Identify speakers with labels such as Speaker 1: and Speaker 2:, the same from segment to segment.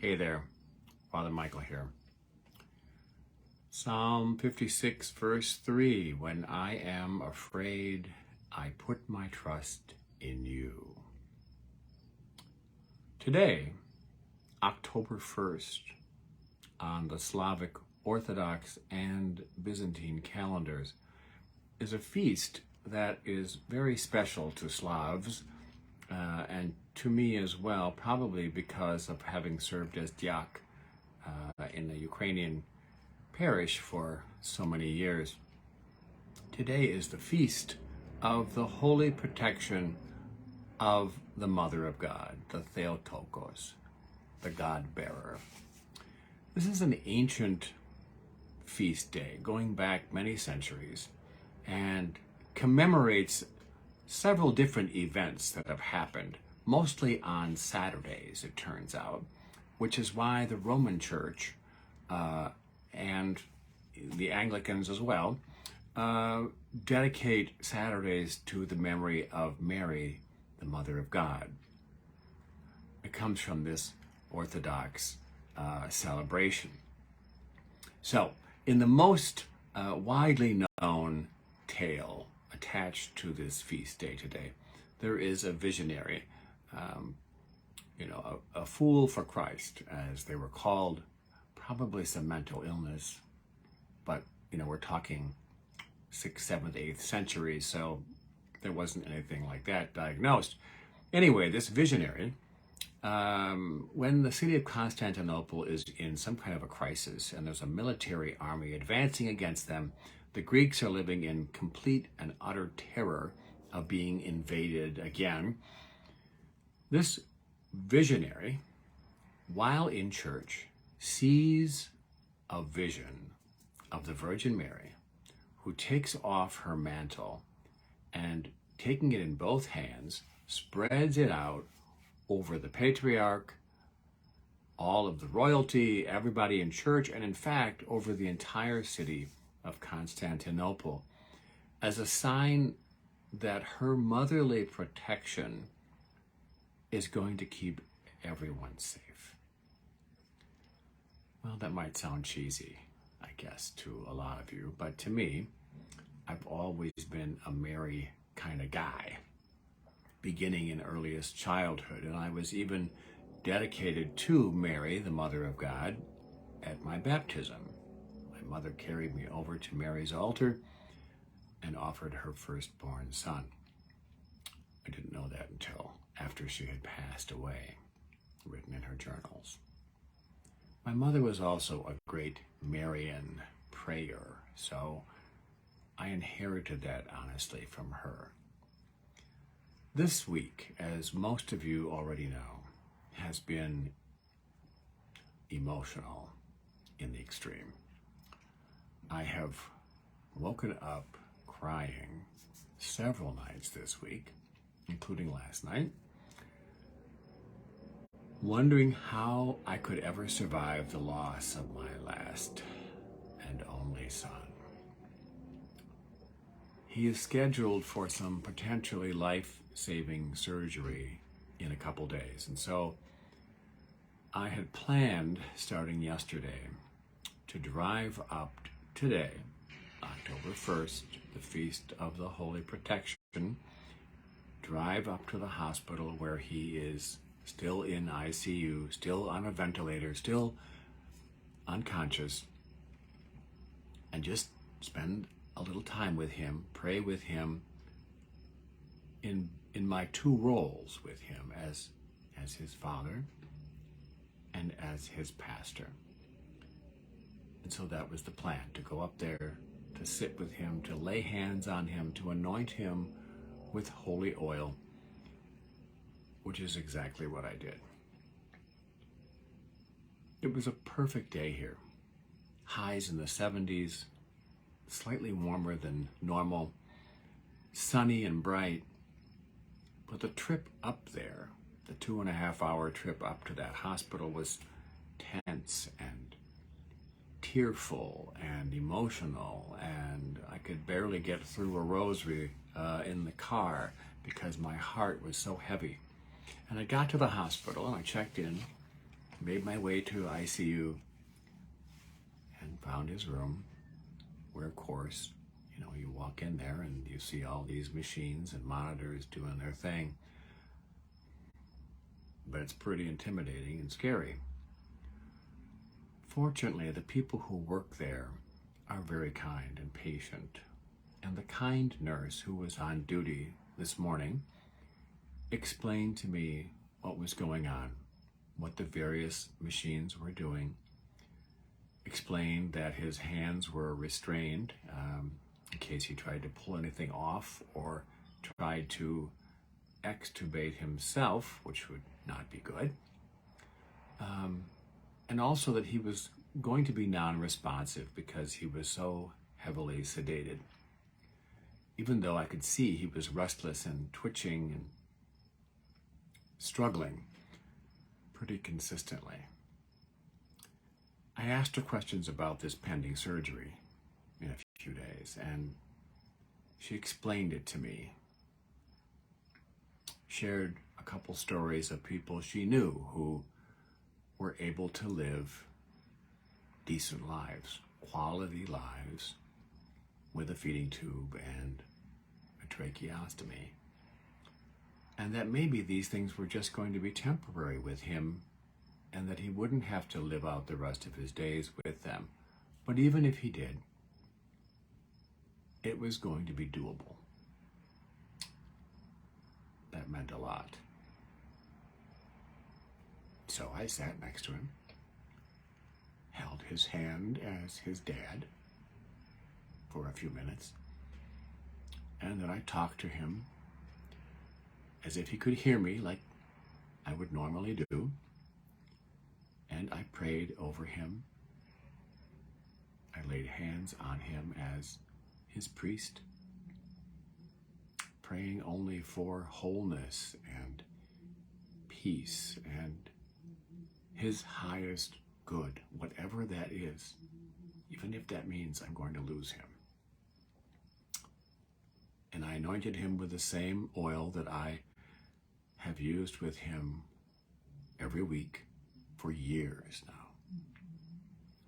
Speaker 1: Hey there, Father Michael here. Psalm 56, verse 3, when I am afraid, I put my trust in you. Today, October 1st, on the Slavic Orthodox and Byzantine calendars, is a feast that is very special to Slavs and to me as well, probably because of having served as diak in the Ukrainian parish for so many years. Today is the feast of the holy protection of the Mother of God, the Theotokos, the God-bearer. This is an ancient feast day going back many centuries and commemorates several different events that have happened, mostly on Saturdays, it turns out, which is why the Roman Church and the Anglicans as well dedicate Saturdays to the memory of Mary, the Mother of God. It comes from this Orthodox celebration. So, in the most widely known tale attached to this feast day today, there is a visionary, a fool for Christ, as they were called, probably some mental illness, but, we're talking 6th, 7th, 8th century, so there wasn't anything like that diagnosed. Anyway, this visionary, when the city of Constantinople is in some kind of a crisis and there's a military army advancing against them, the Greeks are living in complete and utter terror of being invaded again. This visionary, while in church, sees a vision of the Virgin Mary, who takes off her mantle and, taking it in both hands, spreads it out over the patriarch, all of the royalty, everybody in church, and in fact, over the entire city of Constantinople, as a sign that her motherly protection is going to keep everyone safe. Well, that might sound cheesy, I guess, to a lot of you, but to me, I've always been a Mary kind of guy, beginning in earliest childhood, and I was even dedicated to Mary, the Mother of God, at my baptism. My mother carried me over to Mary's altar and offered her firstborn son. I didn't know that until after she had passed away, written in her journals. My mother was also a great Marian prayer, so I inherited that honestly from her. This week, as most of you already know, has been emotional in the extreme. I have woken up crying several nights this week, including last night, wondering how I could ever survive the loss of my last and only son. He is scheduled for some potentially life-saving surgery in a couple days, and so I had planned, starting yesterday, to drive up today, October 1st, the Feast of the Holy Protection, drive up to the hospital where he is still in ICU, still on a ventilator, still unconscious, and just spend a little time with him, pray with him in my two roles with him as his father and as his pastor. And so that was the plan, to go up there, to sit with him, to lay hands on him, to anoint him with holy oil, which is exactly what I did. It was a perfect day here. Highs in the 70s, slightly warmer than normal, sunny and bright. But the trip up there, the 2.5-hour trip up to that hospital, was tense and tearful and emotional, and I could barely get through a rosary in the car because my heart was so heavy. And I got to the hospital and I checked in, made my way to ICU and found his room where, of course, you walk in there and you see all these machines and monitors doing their thing. But it's pretty intimidating and scary. Fortunately, the people who work there are very kind and patient. And the kind nurse who was on duty this morning explained to me what was going on, what the various machines were doing, explained that his hands were restrained in case he tried to pull anything off or tried to extubate himself, which would not be good. And also that he was going to be non-responsive because he was so heavily sedated. Even though I could see he was restless and twitching and struggling pretty consistently. I asked her questions about this pending surgery in a few days, and she explained it to me. Shared a couple stories of people she knew who were able to live decent lives, quality lives, with a feeding tube and a tracheostomy. And that maybe these things were just going to be temporary with him, and that he wouldn't have to live out the rest of his days with them. But even if he did, it was going to be doable. That meant a lot. So I sat next to him, held his hand as his dad for a few minutes, and then I talked to him as if he could hear me like I would normally do, and I prayed over him. I laid hands on him as his priest, praying only for wholeness and peace and his highest good, whatever that is, even if that means I'm going to lose him. And I anointed him with the same oil that I have used with him every week for years now.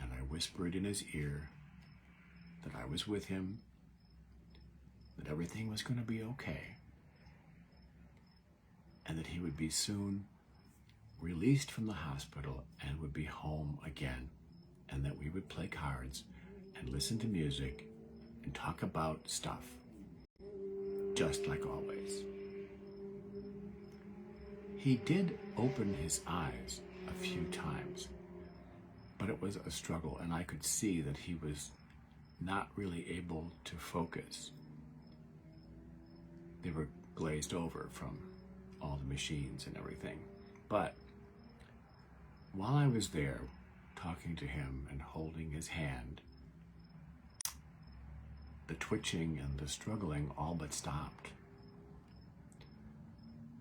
Speaker 1: And I whispered in his ear that I was with him, that everything was going to be okay, and that he would be soon released from the hospital and would be home again, and that we would play cards and listen to music and talk about stuff, just like always. He did open his eyes a few times, but it was a struggle, and I could see that he was not really able to focus. They were glazed over from all the machines and everything. But while I was there talking to him and holding his hand, the twitching and the struggling all but stopped.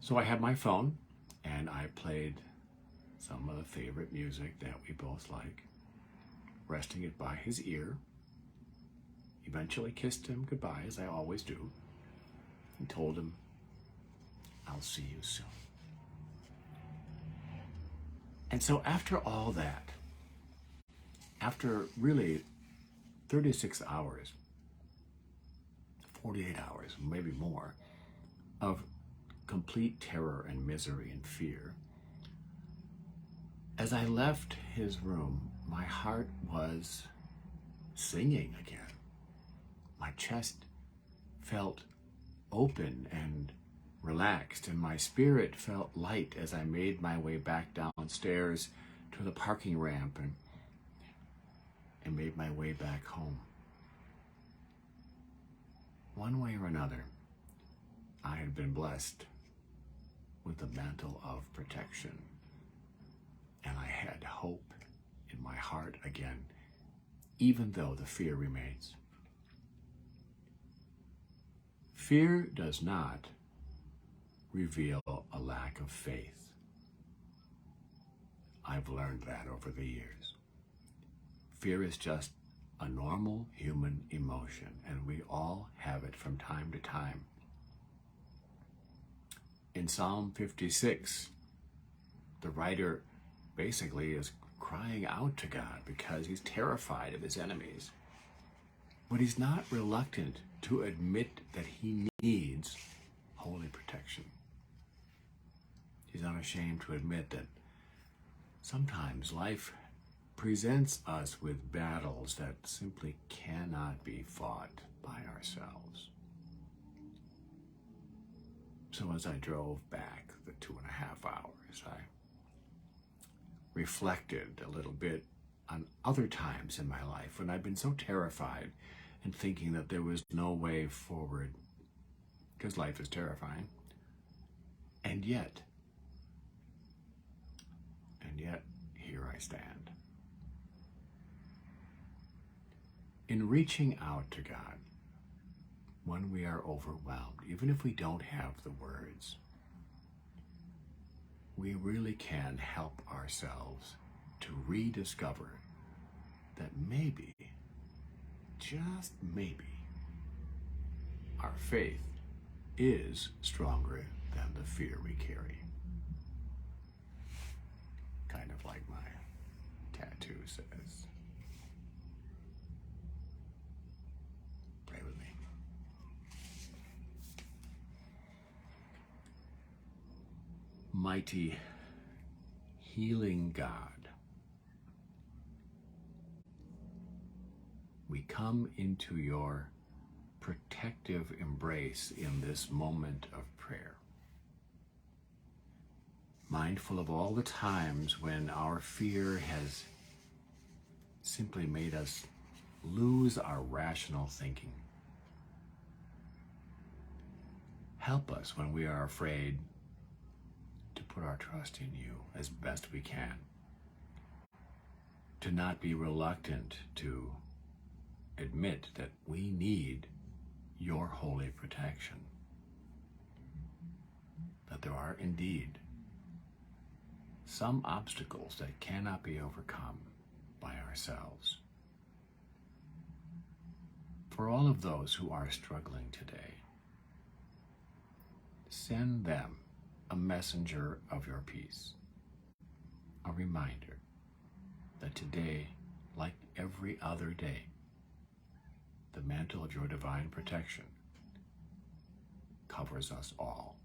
Speaker 1: So I had my phone and I played some of the favorite music that we both like, resting it by his ear. Eventually kissed him goodbye, as I always do, and told him, I'll see you soon. And so after all that, after really 36 hours, 48 hours, maybe more, of complete terror and misery and fear, as I left his room, my heart was singing again. My chest felt open and relaxed, and my spirit felt light as I made my way back downstairs to the parking ramp and made my way back home. One way or another, I had been blessed with the mantle of protection, and I had hope in my heart again, even though the fear remains. Fear does not reveal a lack of faith. I've learned that over the years. Fear is just a normal human emotion, and we all have it from time to time. In Psalm 56, the writer basically is crying out to God because he's terrified of his enemies. But he's not reluctant to admit that he needs holy protection. He's not ashamed to admit that sometimes life presents us with battles that simply cannot be fought by ourselves. So as I drove back the 2.5 hours, I reflected a little bit on other times in my life when I've been so terrified and thinking that there was no way forward because life is terrifying. And yet, here I stand. In reaching out to God, when we are overwhelmed, even if we don't have the words, we really can help ourselves to rediscover that maybe, just maybe, our faith is stronger than the fear we carry. Kind of like my tattoo says. Pray with me. Mighty, healing God, we come into your protective embrace in this moment of prayer. Mindful of all the times when our fear has simply made us lose our rational thinking. Help us when we are afraid to put our trust in you as best we can. To not be reluctant to admit that we need your holy protection. That there are indeed some obstacles that cannot be overcome by ourselves. For all of those who are struggling today, send them a messenger of your peace, a reminder that today, like every other day, the mantle of your divine protection covers us all.